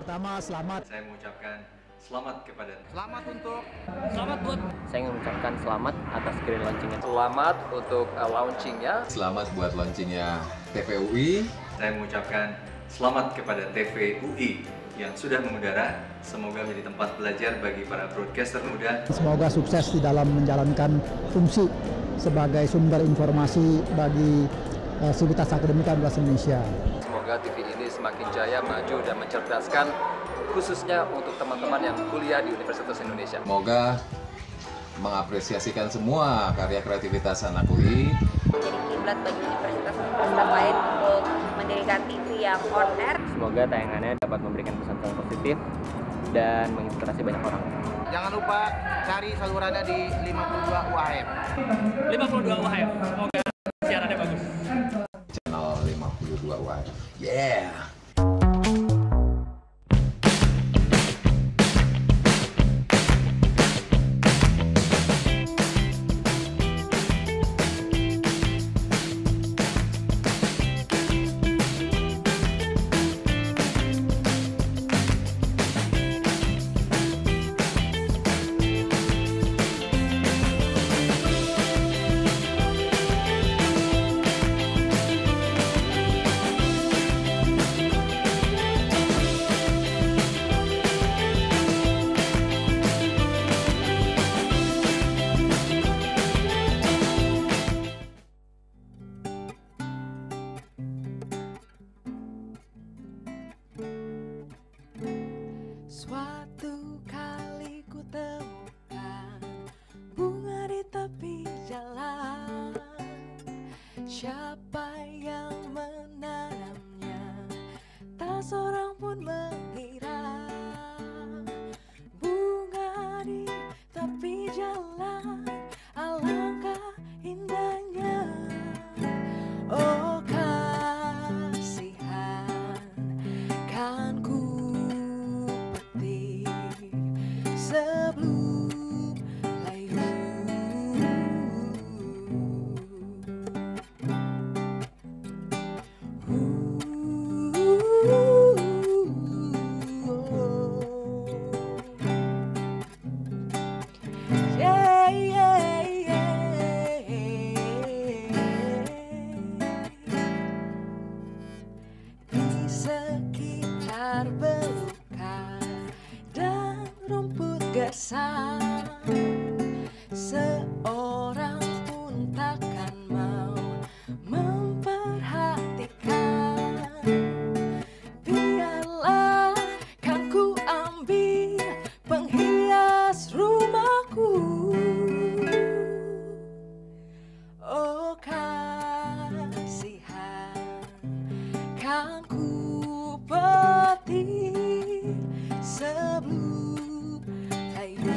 Pertama, selamat. Saya mengucapkan selamat kepada. Selamat buat. Saya ingin mengucapkan selamat atas grand launchingnya. Selamat untuk launchingnya. Selamat buat launchingnya TVUI. Saya mengucapkan selamat kepada TVUI yang sudah mengudara. Semoga menjadi tempat belajar bagi para broadcaster muda. Semoga sukses di dalam menjalankan fungsi sebagai sumber informasi bagi sivitas akademika bahasa Indonesia. Semoga TV ini semakin jaya, maju, dan mencerdaskan khususnya untuk teman-teman yang kuliah di Universitas Indonesia. Semoga mengapresiasikan semua karya kreativitas anak UI. Menjadi kiblat bagi universitas-universitas lain untuk mendirikan TV yang on air. Semoga tayangannya dapat memberikan pesan-pesan positif dan menginspirasi banyak orang. Jangan lupa cari salurannya di 52 UHF. 52 UHF. Semoga siarannya bagus. Channel 52 UHF. Yeah! Suatu kali ku temukan bunga di tepi jalan. Siapa yang menanamnya? Tak seorang pun mengira. Bunga di tepi jalan, alangkah indahnya. Oh kasihan, kan ku sebelum layu. Yeah, yeah, yeah. Di sekitar belukar dan rumput gersang, seorang pun takkan mau memperhatikan. Biarlah kan ku ambil penghias rumahku. Oh kasihan, kan ku petik sebelum layu.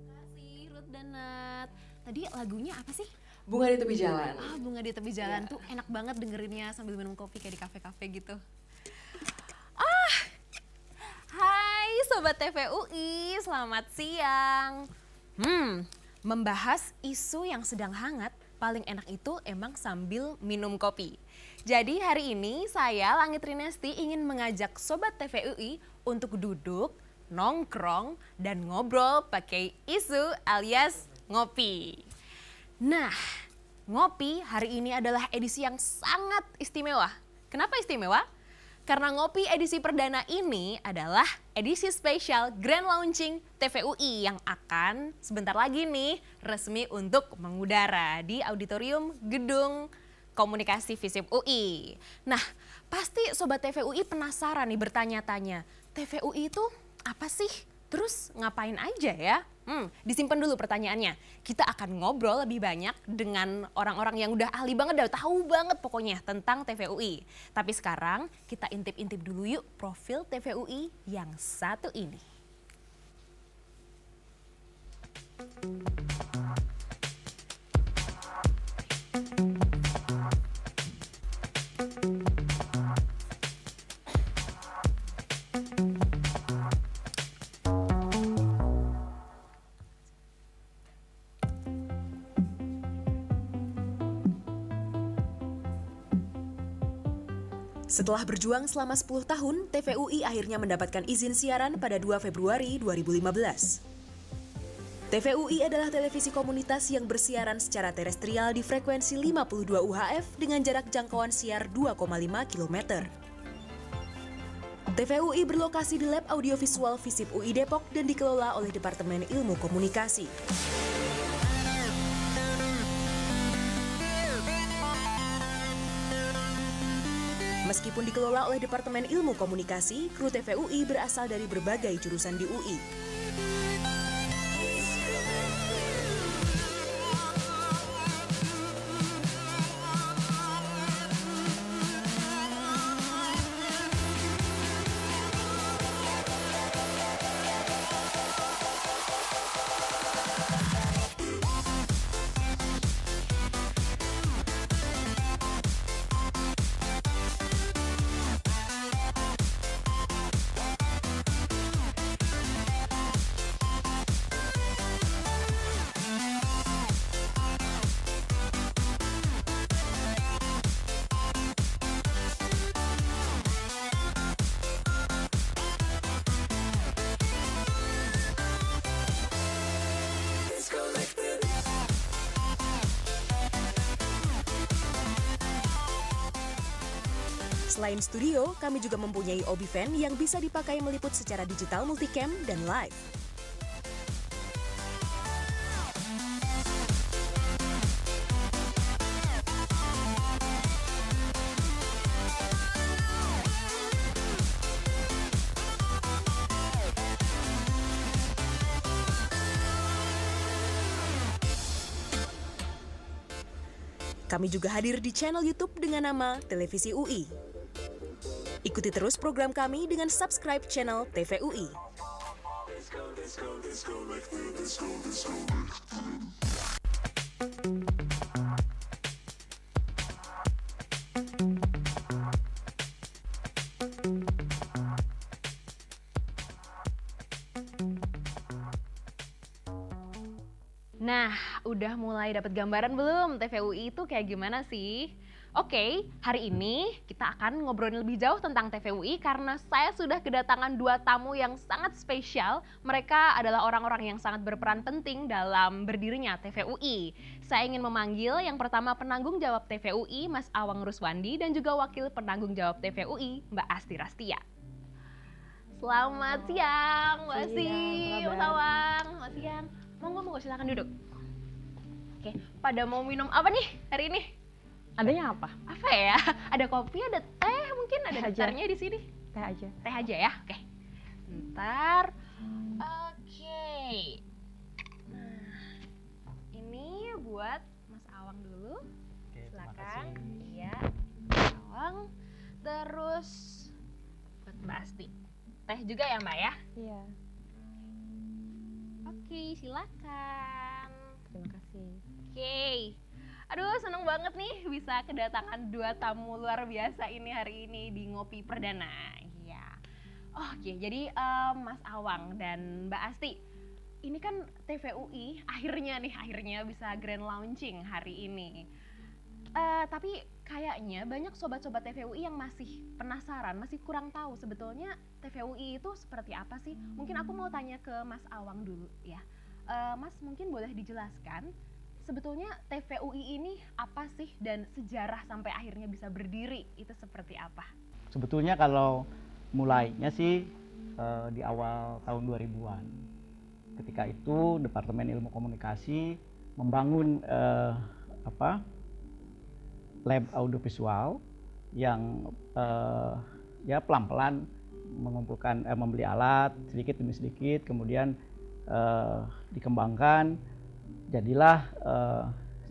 Makasih Ruth dan Nat. Tadi lagunya apa sih? Bunga di tepi jalan. Bunga di tepi jalan tuh enak banget dengerinnya sambil minum kopi kayak di kafe-kafe gitu. Hai Sobat TVUI, selamat siang. Membahas isu yang sedang hangat, paling enak itu emang sambil minum kopi. Jadi hari ini saya, Langit Rinesti, ingin mengajak Sobat TVUI untuk duduk, nongkrong, dan ngobrol pakai isu alias ngopi. Nah, ngopi hari ini adalah edisi yang sangat istimewa. Kenapa istimewa? Karena ngopi edisi perdana ini adalah edisi spesial Grand Launching TVUI yang akan sebentar lagi nih resmi untuk mengudara di auditorium Gedung Komunikasi FISIP UI. Nah, pasti Sobat TVUI penasaran nih bertanya-tanya, TVUI itu apa sih? Terus ngapain aja ya? Disimpan dulu pertanyaannya. Kita akan ngobrol lebih banyak dengan orang-orang yang udah ahli banget, udah tahu banget pokoknya tentang TVUI. Tapi sekarang kita intip-intip dulu yuk profil TVUI yang satu ini. Setelah berjuang selama 10 tahun, TVUI akhirnya mendapatkan izin siaran pada 2 Februari 2015. TVUI adalah televisi komunitas yang bersiaran secara terestrial di frekuensi 52 UHF dengan jarak jangkauan siar 2,5 km. TVUI berlokasi di Lab Audiovisual Visip UI Depok dan dikelola oleh Departemen Ilmu Komunikasi. Meskipun dikelola oleh Departemen Ilmu Komunikasi, kru TVUI berasal dari berbagai jurusan di UI. Selain studio, kami juga mempunyai Obi Fan yang bisa dipakai meliput secara digital multicam dan live. Kami juga hadir di channel YouTube dengan nama Televisi UI. Ikuti terus program kami dengan subscribe channel TVUI. Nah, udah mulai dapat gambaran belum TVUI itu kayak gimana sih? Oke, hari ini kita akan ngobrolin lebih jauh tentang TVUI karena saya sudah kedatangan 2 tamu yang sangat spesial. Mereka adalah orang-orang yang sangat berperan penting dalam berdirinya TVUI. Saya ingin memanggil yang pertama penanggung jawab TVUI, Mas Awang Ruswandi, dan juga wakil penanggung jawab TVUI, Mbak Asti Rastia. Selamat siang, Mbak Asti, Mas Awang. Selamat siang. Monggo, silakan duduk. Oke, pada mau minum apa nih hari ini? Adanya apa? Apa ya? Ada kopi, ada teh, mungkin ada daftarnya di sini. Teh aja. Teh aja ya, oke. Bentar. Oke. Nah, ini buat Mas Awang dulu. Silakan. Iya, Mas Awang. Terus buat Mbak Asti. Teh juga ya, Mbak ya? Iya. Oke, silakan. Terima kasih. Oke. Aduh, seneng banget nih bisa kedatangan 2 tamu luar biasa ini hari ini di Ngopi Perdana. Iya. Oke, jadi Mas Awang dan Mbak Asti, ini kan TVUI akhirnya bisa grand launching hari ini. Tapi kayaknya banyak sobat-sobat TVUI yang masih penasaran, masih kurang tahu sebetulnya TVUI itu seperti apa sih? Mungkin aku mau tanya ke Mas Awang dulu ya. Mas, mungkin boleh dijelaskan sebetulnya TVUI ini apa sih dan sejarah sampai akhirnya bisa berdiri itu seperti apa? Sebetulnya kalau mulainya sih di awal tahun 2000-an. Ketika itu Departemen Ilmu Komunikasi membangun lab audiovisual yang ya pelan-pelan mengumpulkan membeli alat sedikit demi sedikit, kemudian dikembangkan. Jadilah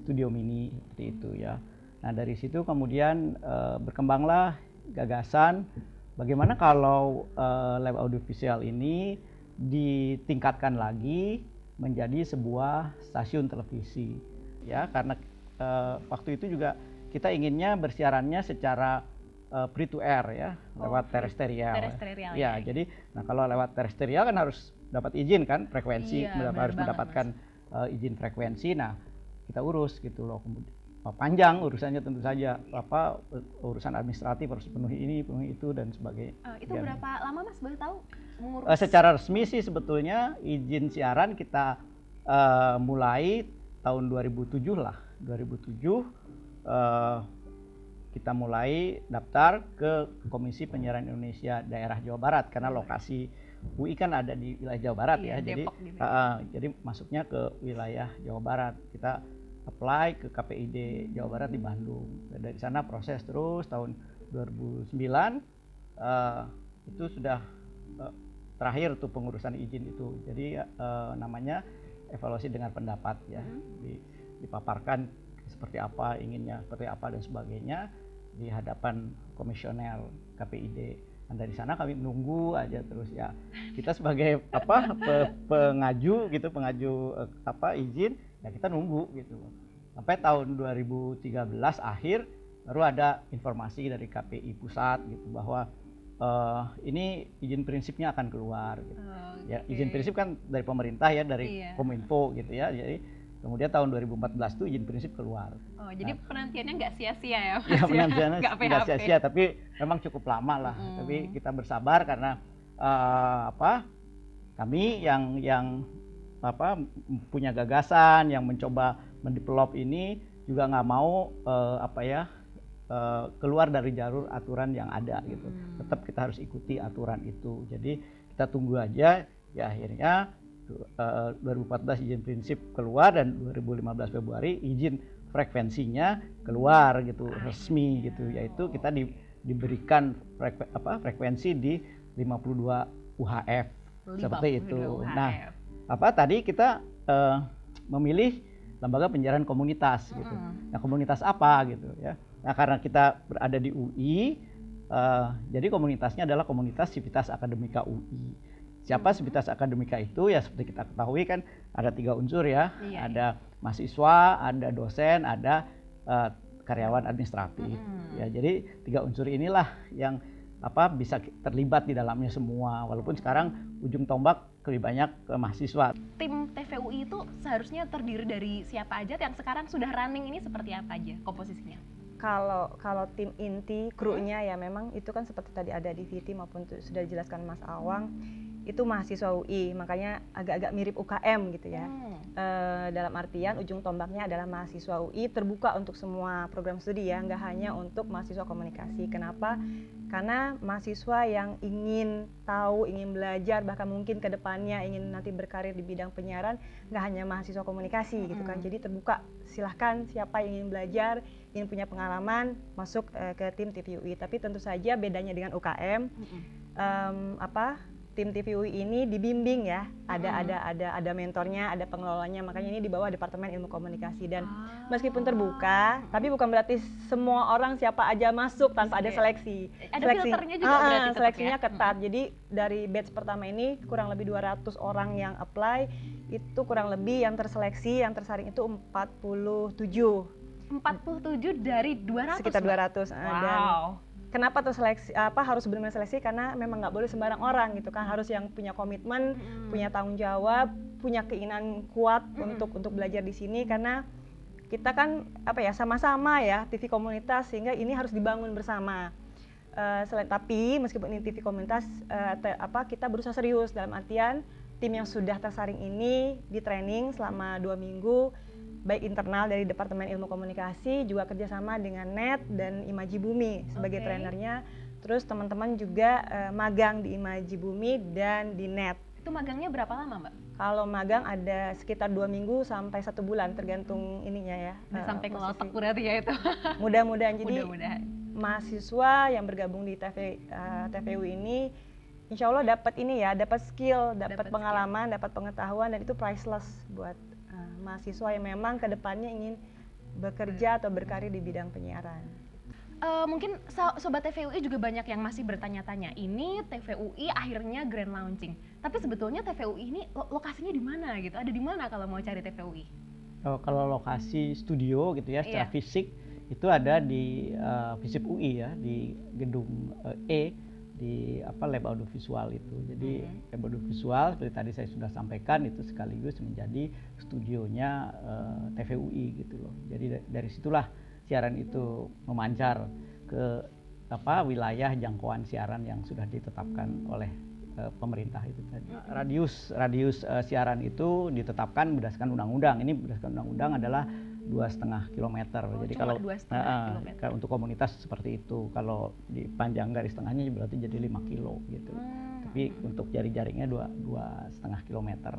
studio mini seperti itu ya. Nah dari situ kemudian berkembanglah gagasan bagaimana kalau lab audiovisual ini ditingkatkan lagi menjadi sebuah stasiun televisi ya, karena waktu itu juga kita inginnya bersiarannya secara free to air ya, lewat terestrial. Ya, jadi kalau lewat terestrial kan harus dapat izin kan frekuensi, harus mendapatkan izin frekuensi. Nah kita urus gitu loh. panjang urusannya tentu saja, urusan administratif harus penuhi ini, penuhi itu dan sebagainya. Itu berapa lama Mas boleh tahu mengurus? Secara resmi sih sebetulnya izin siaran kita mulai tahun 2007 lah. 2007 kita mulai daftar ke Komisi Penyiaran Indonesia Daerah Jawa Barat karena lokasi UI kan ada di wilayah Jawa Barat ya. Jadi masuknya ke wilayah Jawa Barat. Kita apply ke KPID Jawa Barat di Bandung. Dan dari sana proses terus tahun 2009 itu sudah terakhir tuh pengurusan izin itu. Jadi namanya evaluasi dengan pendapat ya. Dipaparkan seperti apa inginnya, seperti apa dan sebagainya di hadapan komisioner KPID. Dan dari sana kami menunggu aja terus ya. Kita sebagai pengaju gitu, izin ya kita nunggu gitu. Sampai tahun 2013 akhir baru ada informasi dari KPI pusat gitu bahwa ini izin prinsipnya akan keluar gitu. Ya, izin prinsip kan dari pemerintah ya, dari Kominfo gitu ya. Jadi kemudian tahun 2014 itu izin prinsip keluar. Jadi penantiannya nggak sia-sia ya Mas? Ya, penantiannya nggak sia-sia, tapi memang cukup lama lah. Tapi kita bersabar karena kami yang punya gagasan, yang mencoba mendevelop ini juga nggak mau keluar dari jalur aturan yang ada gitu. Tetap kita harus ikuti aturan itu. Jadi kita tunggu aja. Ya akhirnya 2014 izin prinsip keluar dan 2015 Februari izin frekuensinya keluar gitu, resmi gitu, yaitu kita diberikan frekuensi di 52 UHF seperti itu. Nah, tadi kita memilih lembaga penyiaran komunitas gitu. Nah, komunitas apa gitu ya. Nah, karena kita berada di UI, jadi komunitasnya adalah komunitas Sivitas Akademika UI. Siapa Sivitas Akademika itu? Ya seperti kita ketahui kan ada 3 unsur ya. Ada mahasiswa, ada dosen, ada karyawan administratif. Ya, jadi 3 unsur inilah yang bisa terlibat di dalamnya semua. Walaupun sekarang ujung tombak lebih banyak ke mahasiswa. Tim TVUI itu seharusnya terdiri dari siapa aja? Yang sekarang sudah running ini seperti apa aja komposisinya? Kalau tim inti, krunya ya memang itu kan seperti tadi ada di VT maupun sudah dijelaskan Mas Awang, itu mahasiswa UI, makanya agak-agak mirip UKM gitu ya. Dalam artian ujung tombaknya adalah mahasiswa UI, terbuka untuk semua program studi ya, nggak hanya untuk mahasiswa komunikasi. Kenapa? Karena mahasiswa yang ingin tahu, ingin belajar, bahkan mungkin ke depannya ingin nanti berkarir di bidang penyiaran, nggak hanya mahasiswa komunikasi gitu kan. Jadi terbuka, silahkan siapa yang ingin belajar, ingin punya pengalaman, masuk ke tim TVUI. Tapi tentu saja bedanya dengan UKM, tim TVUI ini dibimbing ya, ada mentornya, ada pengelolanya, makanya ini di bawah Departemen Ilmu Komunikasi. Dan meskipun terbuka, tapi bukan berarti semua orang siapa aja masuk tanpa ada seleksi. Ada filternya juga berarti seleksinya ketat. Jadi dari batch pertama ini kurang lebih 200 orang yang apply, itu kurang lebih yang terseleksi, yang tersaring itu 47. 47 dari 200? Sekitar 200. Wow. Dan kenapa terseleksi, harus benar-benar seleksi, karena memang nggak boleh sembarang orang gitu kan, harus yang punya komitmen, punya tanggung jawab, punya keinginan kuat untuk belajar di sini, karena kita kan sama-sama ya TV komunitas, sehingga ini harus dibangun bersama. Tapi meskipun ini TV komunitas, kita berusaha serius dalam artian tim yang sudah tersaring ini di training selama 2 minggu, baik internal dari Departemen Ilmu Komunikasi, juga kerjasama dengan NET dan Imaji Bumi sebagai trainernya. Terus teman-teman juga magang di Imaji Bumi dan di NET. Itu magangnya berapa lama Mbak? Kalau magang ada sekitar 2 minggu sampai 1 bulan, tergantung ininya ya. Sampai ke lotek berarti ya itu? Mudah-mudahan. Jadi mahasiswa yang bergabung di TVUI ini insya Allah dapat ini ya, dapat skill, dapat pengalaman, dapat pengetahuan, dan itu priceless buat mahasiswa yang memang kedepannya ingin bekerja atau berkarir di bidang penyiaran. Mungkin Sobat TVUI juga banyak yang masih bertanya-tanya, ini TVUI akhirnya grand launching, tapi sebetulnya TVUI ini lokasinya di mana gitu? Ada di mana kalau mau cari TVUI? Kalau lokasi studio gitu ya, secara fisik itu ada di FISIP UI ya, di gedung E di lab audiovisual itu. Jadi lab audiovisual seperti tadi saya sudah sampaikan itu sekaligus menjadi studionya TVUI gitu loh. Jadi dari situlah siaran itu memancar ke wilayah jangkauan siaran yang sudah ditetapkan oleh pemerintah itu tadi. Radius siaran itu ditetapkan berdasarkan undang-undang. Ini berdasarkan undang-undang adalah 2,5 kilometer. Jadi kalau untuk komunitas seperti itu, kalau dipanjang garis tengahnya berarti jadi 5 kilo gitu. Tapi untuk jari-jaringnya 2,5 kilometer.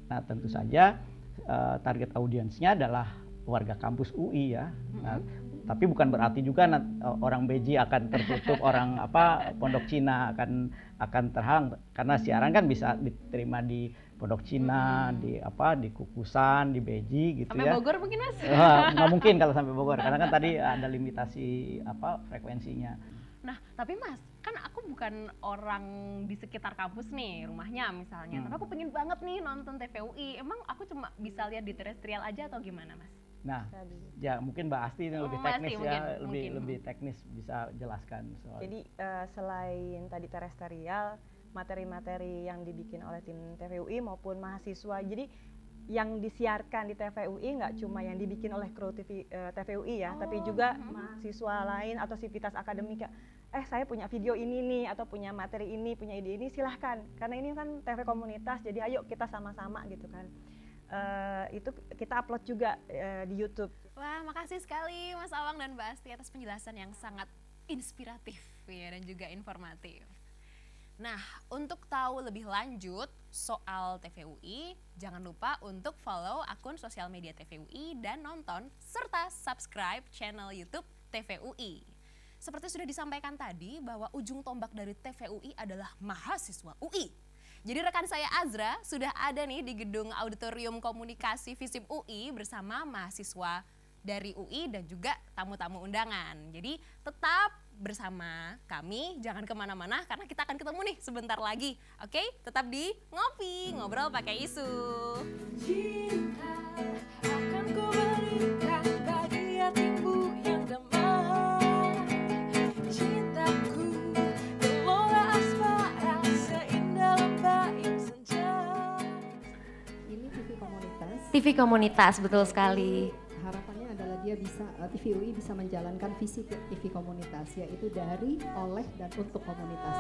Nah tentu saja target audiensnya adalah warga kampus UI ya. Nah, tapi bukan berarti juga orang Beji akan tertutup, orang Pondok Cina akan terhalang, karena siaran kan bisa diterima di Pondok Cina, di Kukusan, di Beji gitu sampai ya. Bogor mungkin Mas? Nggak mungkin kalau sampai Bogor, karena kan tadi ada limitasi frekuensinya. Nah, tapi Mas, kan aku bukan orang di sekitar kampus nih, rumahnya misalnya. Tapi aku pengen banget nih nonton TVUI. Emang aku cuma bisa lihat di terestrial aja atau gimana, Mas? Nah, ya mungkin Mbak Asti yang lebih teknis lebih teknis bisa jelaskan soal. Jadi selain tadi terestrial, materi-materi yang dibikin oleh tim TVUI maupun mahasiswa. Jadi yang disiarkan di TVUI nggak cuma yang dibikin oleh kru TVUI ya, tapi juga mahasiswa lain atau sivitas akademika. Saya punya video ini nih, atau punya materi ini, punya ide ini, silahkan. Karena ini kan TV komunitas, jadi ayo kita sama-sama gitu kan. Itu kita upload juga di YouTube. Wah, makasih sekali Mas Awang dan Mbak Asti atas penjelasan yang sangat inspiratif ya, dan juga informatif. Nah, untuk tahu lebih lanjut soal TVUI, jangan lupa untuk follow akun sosial media TVUI dan nonton serta subscribe channel YouTube TVUI. Seperti sudah disampaikan tadi bahwa ujung tombak dari TVUI adalah mahasiswa UI. Jadi rekan saya Azra sudah ada nih di gedung Auditorium Komunikasi FISIP UI bersama mahasiswa dari UI dan juga tamu-tamu undangan. Jadi tetap bersama kami, jangan kemana-mana karena kita akan ketemu nih sebentar lagi. Oke, tetap di Ngopi, Ngobrol Pakai Isu. Cinta akan ku berikan bagi hatimu yang damai. Cintaku gelora asmara seindah lembayung senja. Ini TV komunitas. TV komunitas, betul sekali. Harapannya adalah dia bisa, TVUI bisa menjalankan visi TV komunitas, yaitu dari, oleh, dan untuk komunitas.